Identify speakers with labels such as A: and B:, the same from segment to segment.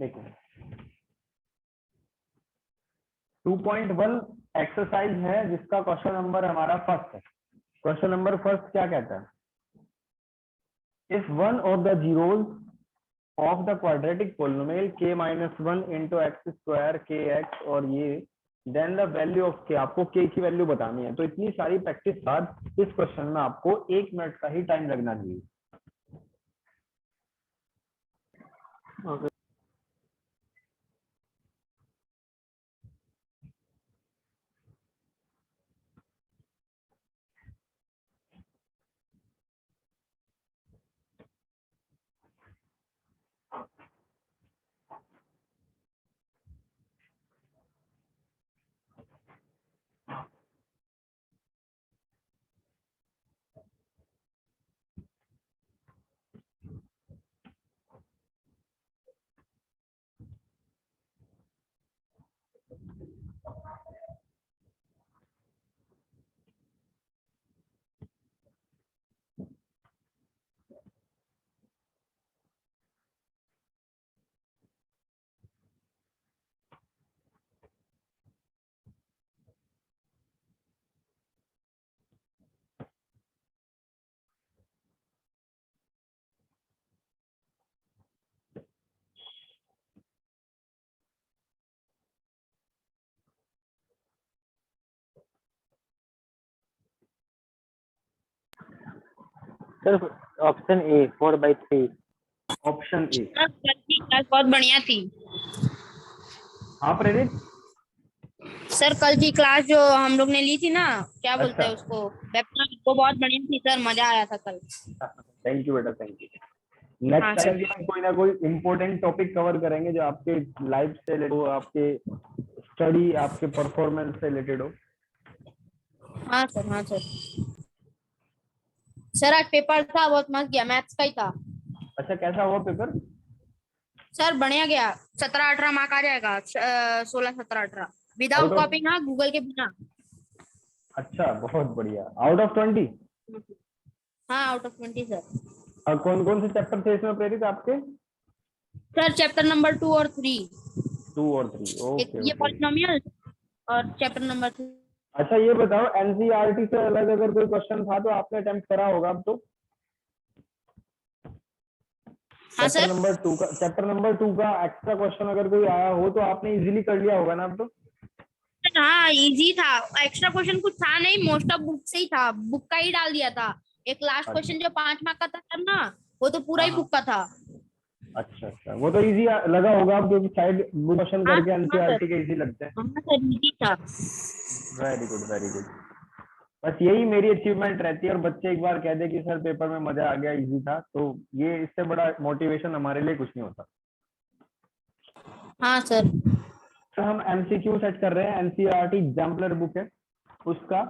A: देखो 2.1 एक्सरसाइज है जिसका क्वेश्चन नंबर हमारा फर्स्ट है। क्वेश्चन नंबर फर्स्ट क्या कहता है? If one of the zeros of the quadratic polynomial k minus one into x square के एक्स और ये then the value of k, आपको k की वैल्यू बतानी है। तो इतनी सारी प्रैक्टिस बाद इस क्वेश्चन में आपको 1 मिनट का ही टाइम लगना चाहिए।
B: Sir option A 4/3।
A: Option A.
C: कल की क्लास बहुत बढ़िया थी
A: हाँ प्रेरित।
C: सर। कल की क्लास जो हम लोग ने ली थी ना, क्या बोलते हैं
A: अच्छा।
C: उसको, वेबसाइट, वो बहुत बढ़िया थी सर, मजा आया था कल।
A: थैंक यू बेटा, थैंक यू।
C: हाँ
A: नेक्स्ट
C: सर।
A: टाइम भी हम कोई ना कोई इम्पोर्टेंट टॉपिक कवर करेंगे जो आपके लाइफ से रिलेटेड हो, आपके स्टडी, आपके परफॉर्मेंस से रिलेटेड हो।
C: हाँ सर, हाँ सर। सर आज पेपर था, बहुत मस्त गया, मैथ्स का ही था।
A: अच्छा, कैसा हुआ पेपर?
C: सर बढ़िया गया, 17-18 मार्क आ जाएगा। 16-17-18
A: आउट
C: विदाउट
A: ऑफ,
C: कॉपी ना, गूगल के बिना।
A: अच्छा बहुत बढ़िया। Out of 20?
C: हाँ, आउट ऑफ 20 सर।
A: और कौन कौन से चैप्टर थे इसमें प्रेरित आपके?
C: सर चैप्टर नंबर 2 और 3।
A: 2 और 3,
C: एक
A: ओके
C: ये
A: ओके।
C: पॉलिनोमियल और चैप्टर नंबर 3।
A: अच्छा ये बताओ, एनसीईआरटी से अलग अगर कोई क्वेश्चन था तो आपने अटेम्प्ट करा होगा अब तो?
C: हाँ
A: चैप्टर
C: सर।
A: नंबर 2 का, चैप्टर नंबर 2 का एक्स्ट्रा क्वेश्चन अगर कोई आया हो तो आपने इजीली कर लिया होगा ना अब तो?
C: हाँ इजी था, एक्स्ट्रा क्वेश्चन कुछ था नहीं, मोस्ट ऑफ बुक से ही था, बुक का ही डाल दिया था। एक लास्ट
A: अच्छा।
C: क्वेश्चन जो 5 मार्क का था सर ना, वो तो पूरा
A: हाँ
C: ही
A: हाँ।
C: बुक का था।
A: अच्छा अच्छा, वो तो इजी लगा होगा आप, क्योंकि साइड क्वेश्चन
C: हाँ
A: करके
C: हाँ सर,
A: एनसीईआरटी के इजी लगते हैं।
C: हाँ सर, इजी था।
A: Very good very good. बस यही मेरी अचीवमेंट रहती है, और बच्चे एक बार कह दे कि सर पेपर में मजा आ गया, इजी था, तो ये इससे बड़ा मोटिवेशन हमारे लिए कुछ नहीं होता।
C: हाँ सर।
A: तो हम एमसीक्यू सेट कर रहे हैं, एनसीईआरटी एग्जाम्पलर बुक है उसका।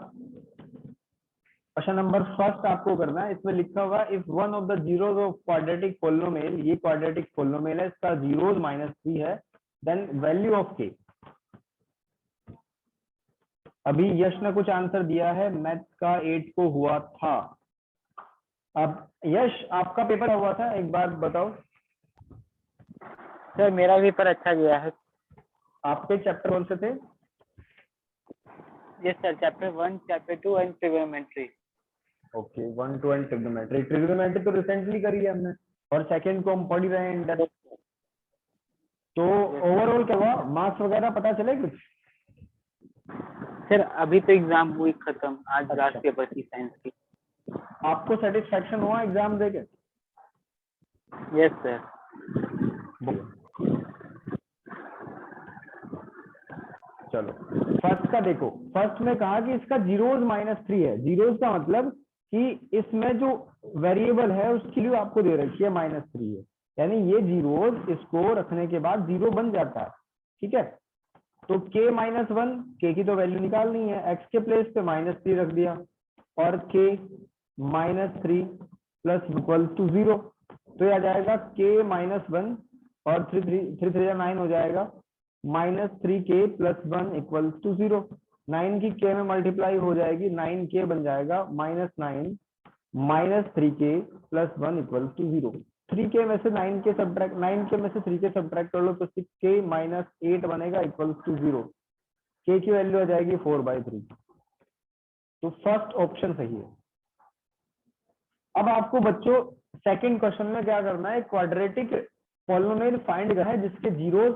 A: क्वेश्चन नंबर फर्स्ट आपको करना है, इसमें लिखा होगा if one of the zeros of quadratic polynomial, ये क्वाड्रेटिक पोलिनोमियल है, इसका जीरोस -3 है, देन वैल्यू ऑफ के। अभी यश ने कुछ आंसर दिया है, मैथ का 8 को हुआ था। अब यश आपका पेपर हुआ था, एक बार बताओ।
B: सर मेरा पेपर अच्छा गया है।
A: आपके चैप्टर कौन से थे?
B: Yes sir, chapter 1, chapter 2 and trigonometry.
A: Okay, 1 2 and trigonometry. Trigonometry तो रिसेंटली करी है हमने, और सेकंड को हम पढ़ ही रहे हैं इन डेप्थ। तो ओवरऑल क्या हुआ, मार्क्स वगैरह पता चले कुछ?
B: सर अभी तो एग्जाम हुई खत्म, आज
A: अच्छा।
B: लास्ट पेपर थी साइंस की।
A: आपको सेटिस्फेक्शन हुआ एग्जाम देके?
B: Yes sir.
A: चलो फर्स्ट का देखो। फर्स्ट में कहा कि इसका जीरोस -3 है। जीरोस का मतलब कि इसमें जो वेरिएबल है उसकी वैल्यू आपको दे रखी है -3 है, यानी ये जीरोस इसको रखने के बाद 0 बन जाता है। ठीक है, तो k -1, k की तो वैल्यू निकालनी है, x के प्लेस पे -3 रख दिया, और k -3 प्लस इक्वल टू 0, तो ये आ जाएगा k -1 और 3 3 9 हो जाएगा, -3k + 1 इक्वल टू 0। 9 की k में मल्टीप्लाई हो जाएगी, 9k बन जाएगा -9 -3k + 1 इक्वल टू 0। 3k में से 9k सब्ट्रैक्ट 9k में से 3k सब्ट्रैक्ट कर लो तो 6k माइनस 8 बनेगा इक्वल्स टू 0। k की वैल्यू आ जाएगी 4/3। तो फर्स्ट ऑप्शन सही है। अब आपको बच्चों सेकंड क्वेश्चन में क्या करना है, क्वाड्रेटिक पॉलिनोमियल फाइंड करना है जिसके जीरोस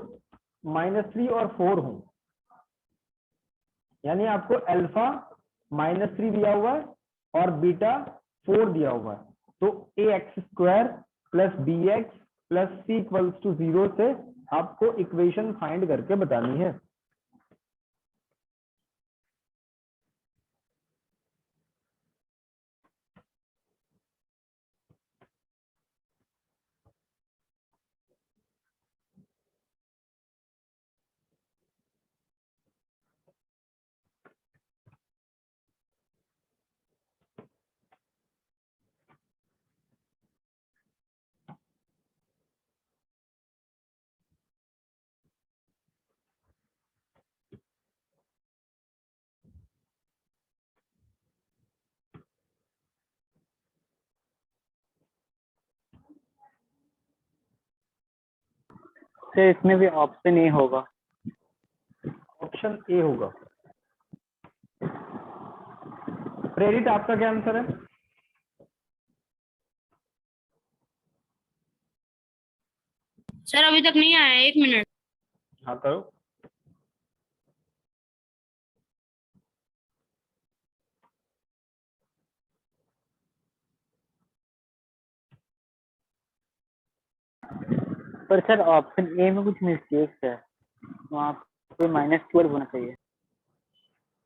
A: -3 और 4 हों। यानी आपको अल्फा -3 दिया हुआ है और बीटा 4 दिया हुआ है। तो ax² plus bx plus c equals to 0 से आपको इक्वेशन फाइंड करके बतानी है।
B: सर इसमें भी ऑप्शन ए होगा।
A: ऑप्शन ए होगा। प्रेरित आपका क्या आंसर है?
C: सर अभी तक नहीं आया, 1 मिनट।
A: हाँ करो।
B: पर सर ऑप्शन ए में कुछ मिस्टेक्स है, वहाँ पे -12 होना चाहिए।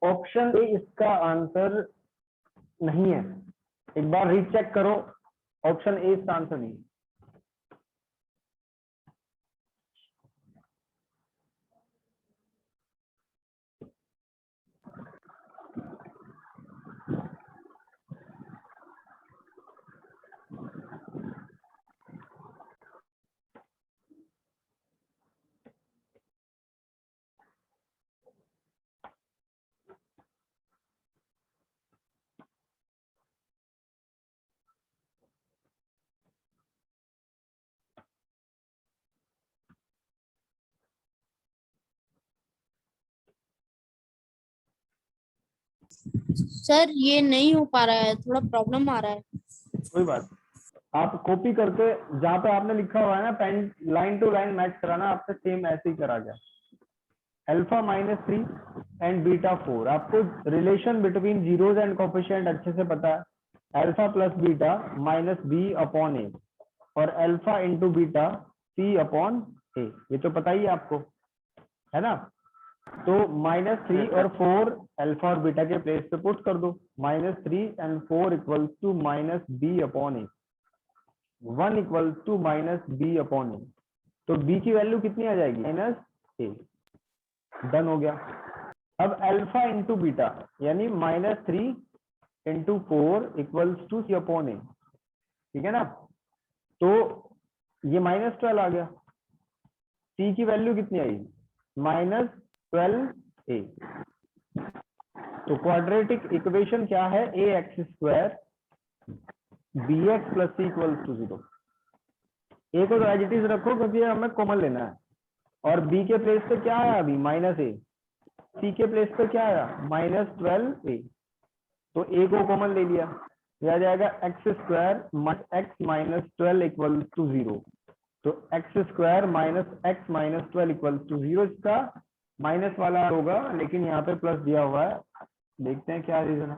A: ऑप्शन ए इसका आंसर नहीं है, एक बार रीचेक करो। ऑप्शन ए इसका आंसर नहीं है।
C: सर ये नहीं हो पा रहा है, थोड़ा प्रॉब्लम आ रहा है।
A: कोई बात, आप कॉपी करके जहां पे आपने लिखा हुआ है ना pen, line to line match कराना, आपसे सेम ऐसे ही करा गया। अल्फा -3 एंड बीटा 4, आपको relation between zeros and coefficient अच्छे से पता है। अल्फा प्लस बीटा -b/a और अल्फा इंटू बीटा c/a, ये तो पता ही है आपको, है ना। तो -3 और 4 अल्फा और बीटा के प्लेस पे पुट कर दो। -3 and 4 equals to -b/a, 1 equals to -b/a। तो b की वैल्यू कितनी आ जाएगी? -a। डन हो गया। अब अल्फा इंटू बीटा यानी -3 इंटू 4 इक्वल्स टू c/a, ठीक है ना। तो ये -12 आ गया। c की वैल्यू कितनी आई? -12a। तो क्वाड्रेटिक इक्वेशन क्या है? ax² bx plus c equals to 0। a को तो एज इट इज रखो क्योंकि हमें कॉमन लेना है। और b के प्लेस पे क्या आया अभी? -a। c के प्लेस पे क्या आया? -12a। तो a को कॉमन ले लिया, यह आ जाएगा x² x - 12 इक्वल टू 0। तो x² x - 12 इक्वल टू 0, इसका माइनस वाला होगा लेकिन यहाँ पे प्लस दिया हुआ है। देखते हैं क्या रीजन है।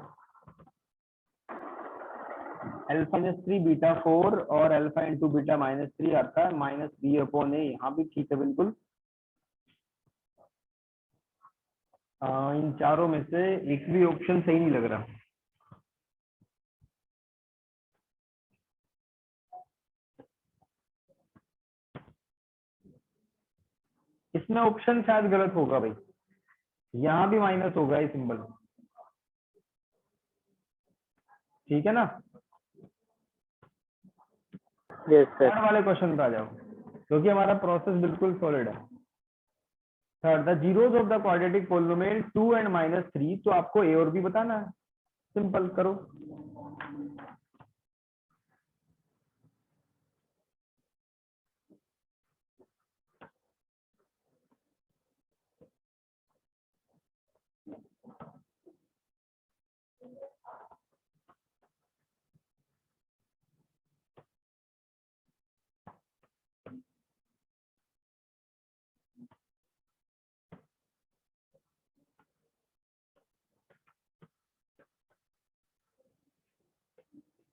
A: अल्फा -3 बीटा 4 और अल्फा इंटू बीटा -3 आता है -b/a। यहाँ भी ठीक है बिल्कुल। इन चारों में से एक भी ऑप्शन सही नहीं लग रहा। इसमें ऑप्शन शायद गलत होगा भाई, यहाँ भी माइनस होगा ये सिंबल, ठीक है ना।
B: Yes sir.
A: थर्ड वाले क्वेश्चन पे आ जाओ क्योंकि हमारा प्रोसेस बिल्कुल सॉलिड है। Third, the zeros of the quadratic polynomial 2 and -3। तो आपको ए और बी बताना है, सिंपल करो।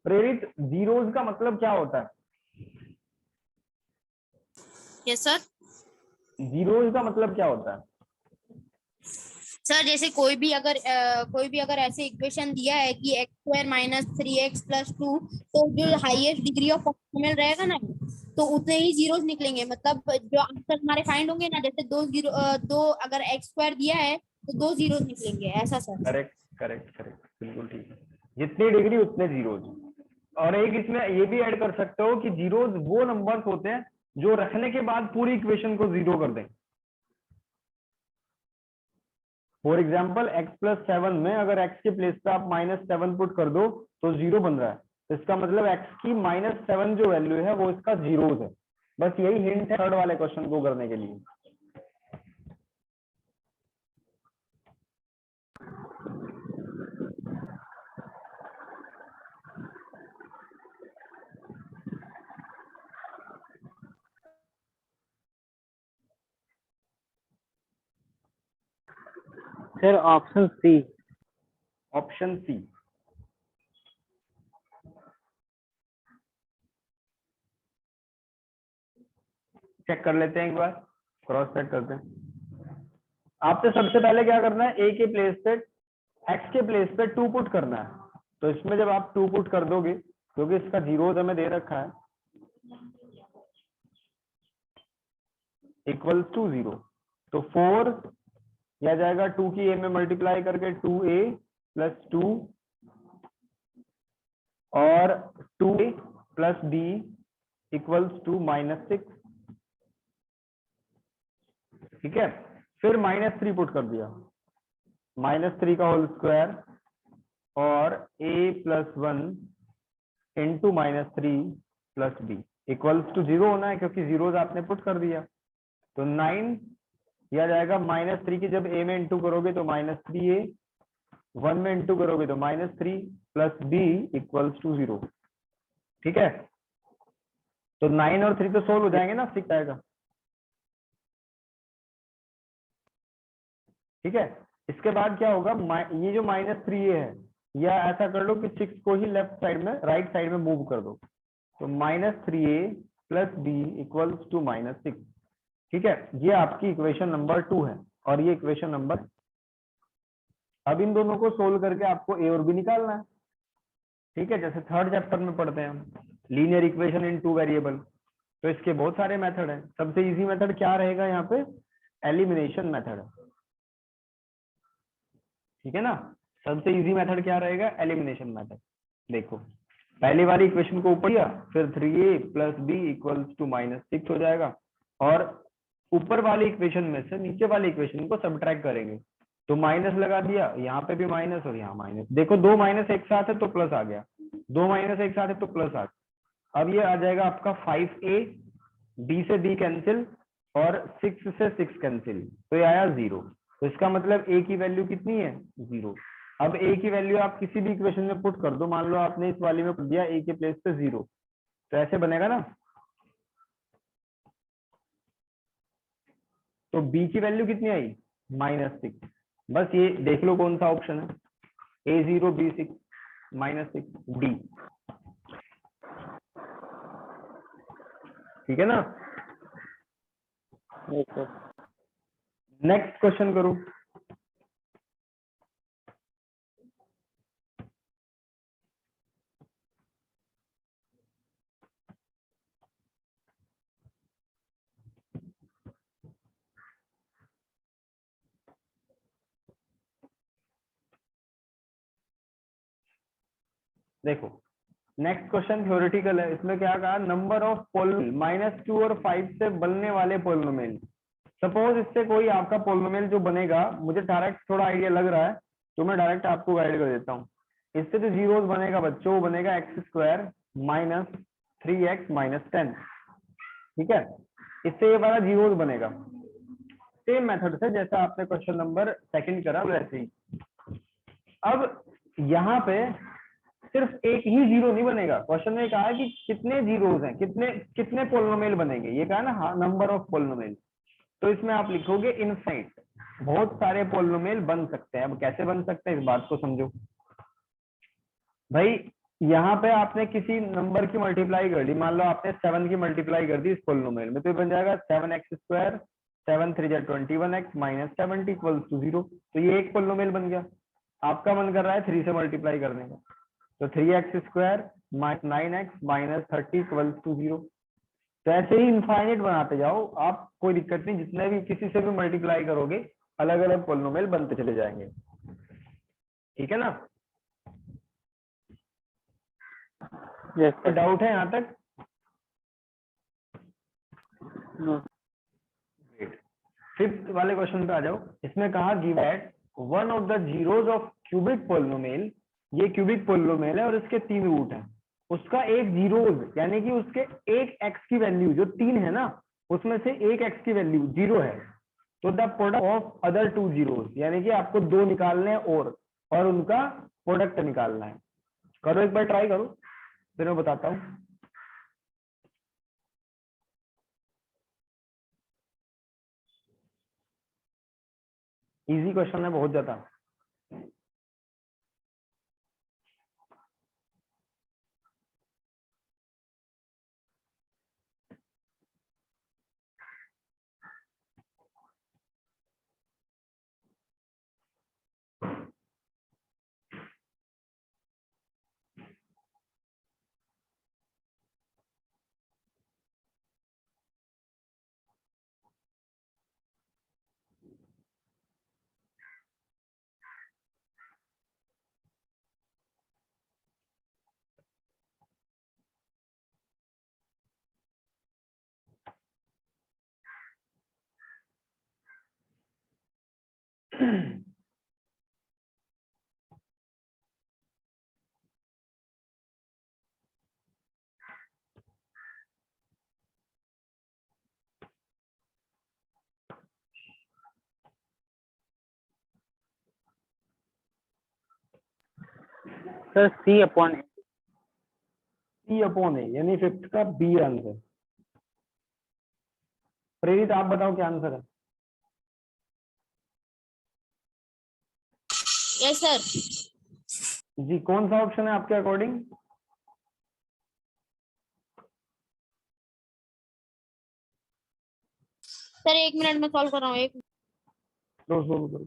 A: प्रेरित जीरोज का मतलब क्या होता है?
C: Yes sir.
A: जीरोज का मतलब क्या होता है?
C: सर जैसे कोई भी अगर ऐसे इक्वेशन दिया है कि x square minus 3x plus 2, तो जो हाईएस्ट डिग्री ऑफ पॉलिनोमियल रहेगा ना, तो उतने ही जीरोस निकलेंगे। मतलब जो आंसर हमारे फाइंड होंगे ना, जैसे दो अगर एक्स स्क्वायर दिया है तो 2 जीरोस निकलेंगे, ऐसा सर।
A: करेक्ट करेक्ट करेक्ट, बिल्कुल ठीक है। जितनी डिग्री उतने जीरोज। और एक इसमें ये भी ऐड कर सकते हो कि जीरोज वो नंबर्स होते हैं जो रखने के बाद पूरी इक्वेशन को जीरो कर दें। फॉर एग्जाम्पल x+7 में अगर x के प्लेस पे आप -7 पुट कर दो तो जीरो बन रहा है, तो इसका मतलब x की -7 जो वैल्यू है वो इसका जीरोज है। बस यही हिंट है थर्ड वाले क्वेश्चन को करने के लिए।
B: Sir option C.
A: Option C. Check कर लेते हैं एक बार, क्रॉस चेक करते हैं। आपसे सबसे पहले क्या करना है, a के प्लेस पे x के प्लेस पे 2 पुट करना है। तो इसमें जब आप 2 पुट कर दोगे, क्योंकि इसका जीरोज हमें दे रखा है, इक्वल टू 0, तो 4 यह जाएगा 2 की a में मल्टीप्लाई करके 2a प्लस 2 और 2a plus b equals to -6। ठीक है, फिर -3 पुट कर दिया, -3 का होल स्क्वायर और a plus 1 into -3 plus b equals to 0 होना है, क्योंकि जीरोज आपने पुट कर दिया। तो 9 यह जाएगा -3 की जब a में इंटू करोगे तो -3a, 1 में इंटू करोगे तो -3 प्लस b इक्वल्स टू 0। ठीक है, तो 9 और 3 तो सोल्व हो जाएंगे ना, 6 आएगा। ठीक है, इसके बाद क्या होगा, ये जो -3a है, या ऐसा कर लो कि 6 को ही लेफ्ट साइड में, राइट साइड में मूव कर दो, तो -3a plus b equals to -6। ठीक है, ये आपकी इक्वेशन नंबर 2 है और ये इक्वेशन नंबर। अब इन दोनों को सोल्व करके आपको a और b निकालना है। ठीक है, जैसे थर्ड चैप्टर में पढ़ते हैं हम, लीनियर इक्वेशन इन 2 वेरिएबल। तो इसके बहुत सारे मेथड हैं। सबसे इजी मेथड क्या रहेगा यहाँ पे, एलिमिनेशन मेथड। ठीक है ना, सबसे इजी मेथड क्या रहेगा, एलिमिनेशन मेथड। देखो, पहली वाली इक्वेशन को ऊपर किया, फिर 3a plus b equals to -6 हो जाएगा, और ऊपर वाली इक्वेशन में से नीचे वाली इक्वेशन को सब्ट्रैक्ट करेंगे, तो माइनस लगा दिया, यहाँ पे भी माइनस और यहाँ माइनस। देखो, 2 माइनस एक साथ है तो प्लस आ गया, 2 माइनस एक साथ है तो प्लस आ गया। अब ये आ जाएगा आपका 5a, b से b कैंसिल और 6 से 6 कैंसिल, तो ये आया 0। तो इसका मतलब a की वैल्यू कितनी है, 0। अब a की वैल्यू आप किसी भी इक्वेशन में पुट कर दो, मान लो आपने इस वाली में पुट दिया a के प्लेस पे 0, तो ऐसे बनेगा ना। तो b की वैल्यू कितनी आई, -6। बस ये देख लो कौन सा ऑप्शन है, a0 b6 -6 d। ठीक है ना। नेक्स्ट क्वेश्चन करो। देखो, नेक्स्ट क्वेश्चन थ्योरेटिकल है। इसमें क्या कहा, नंबर ऑफ पोलिनोमियल -2 और 5 से बनने वाले पोलिनोमियल। सपोज इससे कोई आपका पोलिनोमियल जो बनेगा, मुझे डायरेक्ट थोड़ा आइडिया लग रहा है तो मैं डायरेक्ट आपको गाइड कर देता हूँ। इससे जो जीरोस बनेगा बच्चों, वो बनेगा x² माइनस 3x माइनस 10। ठीक है, इससे ये वाला जीरोस बनेगा। सेम मेथड से जैसा आपने क्वेश्चन नंबर 2 करा वैसे ही। अब यहाँ पे सिर्फ एक ही जीरो नहीं बनेगा। क्वेश्चन में कहा है कि कितने जीरोस हैं, कितने कितने पोलिनोमियल बनेंगे, ये कहा ना, हाँ, नंबर ऑफ पोलिनोमियल। तो इसमें आप लिखोगे इनफाइनाइट, बहुत सारे पोलिनोमियल बन सकते हैं। अब कैसे बन सकते हैं, इस बात को समझो भाई। यहाँ पे आपने किसी नंबर की मल्टीप्लाई कर दी, मान लो आपने 7 की मल्टीप्लाई कर दी इस पोलिनोमियल में, तो ये बन जाएगा 7x², 7 3 जा 21x माइनस 70 इक्वल्स टू 0। तो ये एक पोलिनोमियल बन गया। आपका मन कर रहा है 3 से मल्टीप्लाई करने का, तो 3x² minus 9x minus 30 equals to 0। तो ऐसे ही इनफाइनाइट बनाते जाओ आप, कोई दिक्कत नहीं, जितने भी किसी से भी मल्टीप्लाई करोगे अलग अलग पोलिनोमियल बनते चले जाएंगे। ठीक है ना?
B: यस
A: तो
B: सर।
A: डाउट है यहाँ तक?
B: नो।
A: फिफ्थ वाले क्वेश्चन पे आ जाओ। इसमें कहा give that one of the zeros of cubic polynomial, ये क्यूबिक पोलिनोमियल है और इसके 3 रूट हैं, उसका एक जीरोस यानी कि उसके एक एक्स की वैल्यू जो 3 है ना, उसमें से एक एक्स की वैल्यू 0 है, तो the product of other 2 zeros, यानी कि आपको 2 निकालने हैं और उनका प्रोडक्ट निकालना है। करो एक बार ट्राई करो, फिर मैं बताता हूँ। इजी क्वेश्चन है बहुत ज्यादा।
B: Sir C/A।
A: C/A यानी फिफ्थ का बी आंसर। प्रेरित आप बताओ क्या आंसर है?
C: Yes sir.
A: जी, कौन सा ऑप्शन है आपके अकॉर्डिंग?
C: सर 1 मिनट में सॉल्व कर रहा हूँ। एक
A: करो।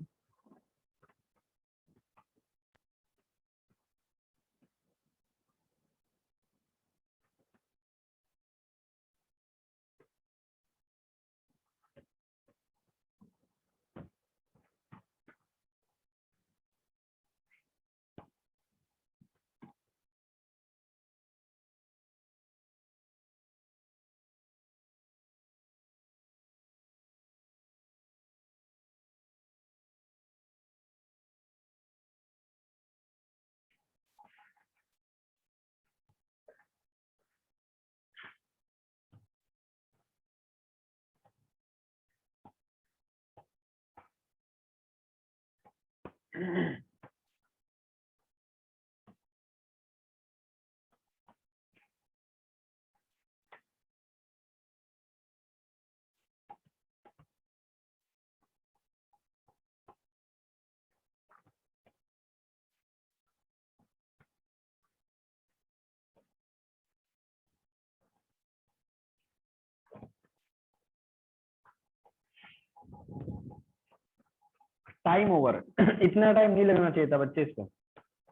A: Time over. इतना टाइम नहीं लगना चाहिए था बच्चे इसको।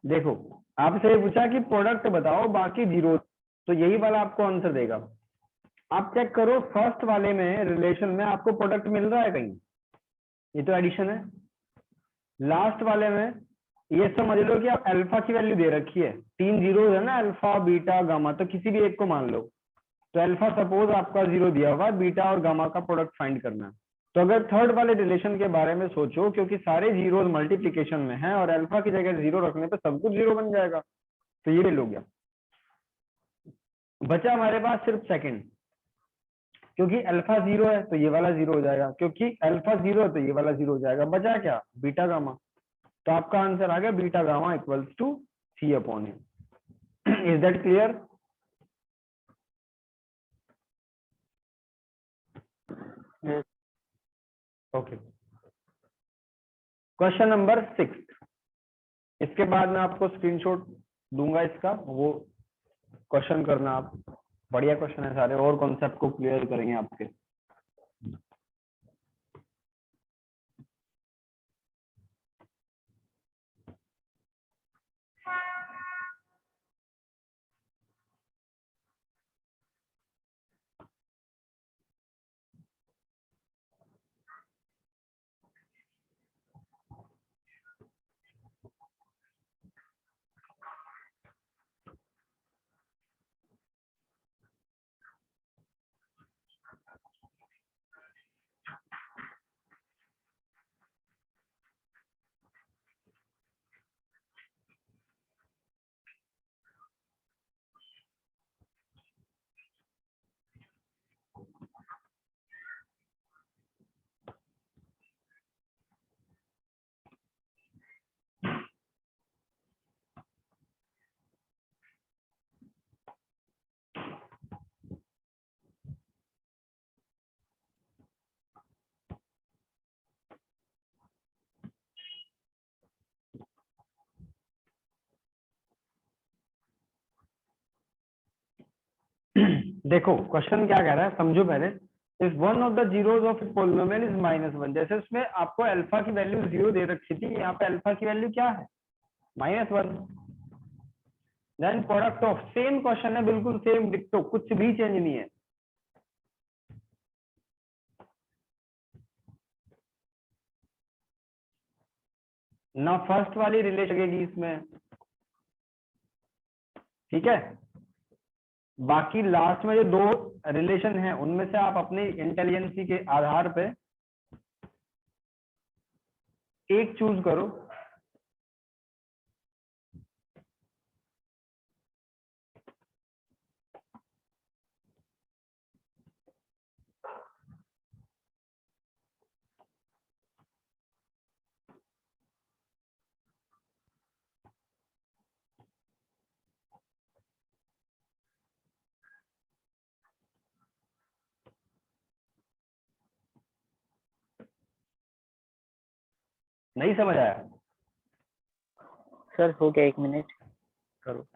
A: देखो, आपसे पूछा कि प्रोडक्ट बताओ बाकी जीरो, तो यही वाला आपको आंसर देगा। आप चेक करो फर्स्ट वाले में रिलेशन में आपको प्रोडक्ट मिल रहा है कहीं? ये तो एडिशन है। लास्ट वाले में ये समझ लो कि आप अल्फा की वैल्यू दे रखी है, 3 जीरो है ना, अल्फा बीटा गामा, तो किसी भी एक को मान लो। तो अल्फा सपोज आपका 0 दिया हुआ, बीटा और गामा का प्रोडक्ट फाइंड करना है। तो अगर थर्ड वाले रिलेशन के बारे में सोचो, क्योंकि सारे जीरो मल्टीप्लीकेशन में है और अल्फा की जगह 0 रखने पे सब कुछ 0 बन जाएगा, तो ये ले गया। बचा हमारे पास सिर्फ सेकंड, क्योंकि अल्फा 0 है तो ये वाला 0 हो जाएगा, क्योंकि अल्फा 0 है तो ये वाला 0 हो जाएगा। बचा क्या? Beta gamma. तो आपका आंसर आ गया beta gamma equals to C/A। Is that clear? Okay. Question number 6। इसके बाद मैं आपको स्क्रीनशॉट दूंगा इसका, वो क्वेश्चन करना आप। बढ़िया क्वेश्चन है सारे, और कॉन्सेप्ट को क्लियर करेंगे आपके। देखो क्वेश्चन क्या कह रहा है, समझो पहले। If one of the zeros of polynomial is -1, जैसे उसमें आपको अल्फा की वैल्यू 0 दे रखी थी, यहाँ पे अल्फा की वैल्यू क्या है, -1। Then product of, same question है, बिल्कुल सेम डिक्टो, कुछ भी चेंज नहीं है। ना फर्स्ट वाली रिलेशन लगेगी इसमें, ठीक है। बाकी लास्ट में जो दो रिलेशन है उनमें से आप अपनी इंटेलिजेंसी के आधार पे एक चूज करो। नहीं समझ आया?
B: सर हो गया, 1 मिनट।
A: करो।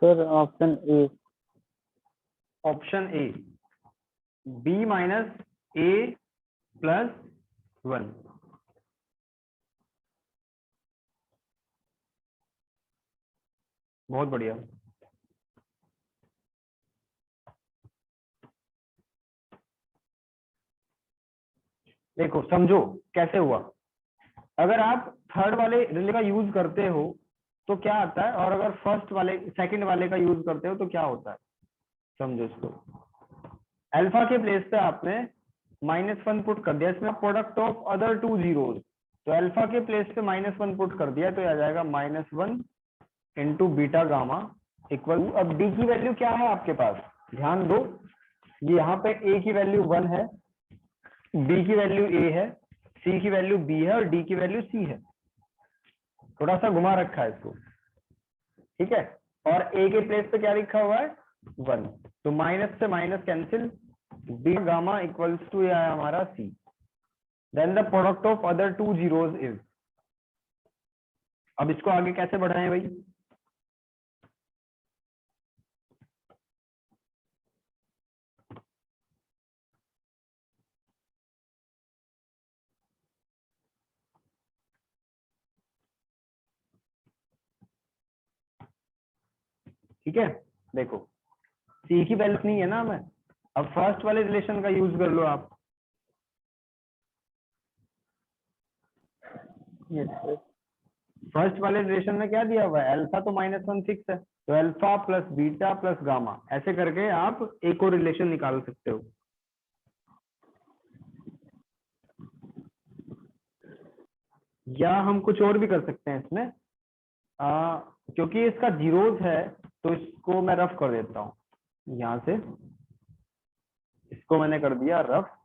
B: Sir option A.
A: Option A, b - a + 1। बहुत बढ़िया। देखो समझो कैसे हुआ। अगर आप थर्ड वाले रिले का यूज करते हो तो क्या आता है, और अगर फर्स्ट वाले सेकंड वाले का यूज करते हो तो क्या होता है, समझो इसको। अल्फा के प्लेस पे आपने -1 पुट कर दिया, इसमें product of other two zeros, तो अल्फा के प्लेस पे -1 पुट कर दिया तो आ जाएगा -1 इंटू बीटा गामा इक्वल। अब डी की वैल्यू क्या है आपके पास, ध्यान दो, ये यहाँ पे ए की वैल्यू 1 है, बी की वैल्यू ए है, सी की वैल्यू बी है और डी की वैल्यू सी है। थोड़ा सा घुमा रखा है इसको, ठीक है। और ए के प्लेस पे क्या लिखा हुआ है, 1, तो माइनस से minus cancel, B gamma equals to यह है हमारा C. Then the product of other two zeros is. अब इसको आगे कैसे बढ़ाएं भाई, ठीक है। देखो सी की वैल्यू नहीं है ना हमें, अब फर्स्ट वाले रिलेशन का यूज कर लो आप।
B: Yes sir.
A: फर्स्ट वाले रिलेशन में क्या दिया हुआ है, अल्फा तो -1 फिक्स है, तो alpha plus beta plus gamma, ऐसे करके आप एक और रिलेशन निकाल सकते हो। या हम कुछ और भी कर सकते हैं इसमें, क्योंकि इसका जीरोज है तो इसको मैं रफ कर देता हूँ यहाँ से, इसको मैंने कर दिया रफ।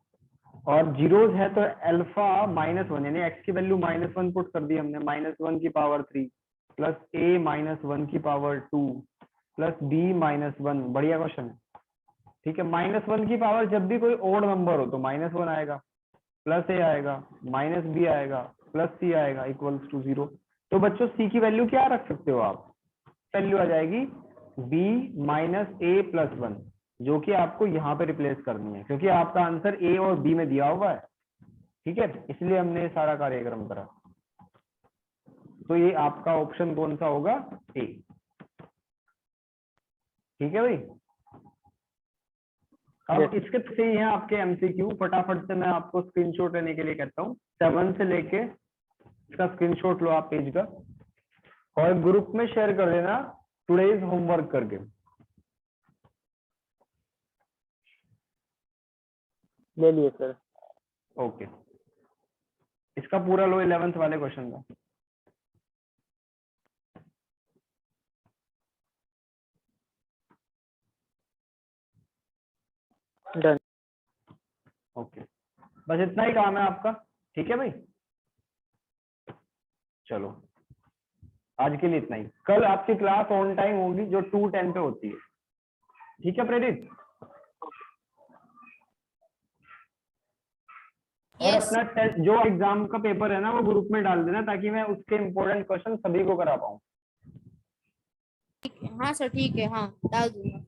A: और जीरोज है तो अल्फा -1 यानी एक्स की वैल्यू -1 पुट कर दी हमने, -1 की पावर 3 प्लस a -1 की पावर 2 प्लस b -1। बढ़िया क्वेश्चन है, ठीक है। -1 की पावर जब भी कोई ओड नंबर हो तो -1 आएगा, प्लस a आएगा, -b आएगा, प्लस c आएगा, इक्वल्स टू 0। तो बच्चों c की वैल्यू क्या रख सकते हो आप, वैल्यू आ जाएगी b -a + 1, जो कि आपको यहाँ पे रिप्लेस करनी है, क्योंकि आपका आंसर a और b में दिया हुआ है, ठीक है, इसलिए हमने ये सारा कार्यक्रम करा। तो ये आपका ऑप्शन कौन सा होगा, ए। ठीक है भाई। अब इसके से ही है आपके एमसीक्यू, फटाफट से मैं आपको स्क्रीनशॉट लेने के लिए कहता हूँ। 7 से लेके इसका स्क्रीनशॉट लो आप पेज का, और ग्रुप में शेयर कर देना टुडेज होमवर्क करके।
B: ले लिए सर।
A: ओके, इसका पूरा लो 11th वाले क्वेश्चन का।
B: डन।
A: ओके, बस इतना ही काम है आपका, ठीक है भाई। चलो आज के लिए इतना ही। कल आपकी क्लास ऑन टाइम होगी जो 2:10 पे होती है, ठीक है प्रेरित। और
C: Yes.
A: अपना टेस्ट जो एग्जाम का पेपर है ना वो ग्रुप में डाल देना, ताकि मैं उसके इम्पोर्टेंट क्वेश्चन सभी को करा पाऊँ।
C: हाँ सर ठीक है, हाँ डाल दूंगा।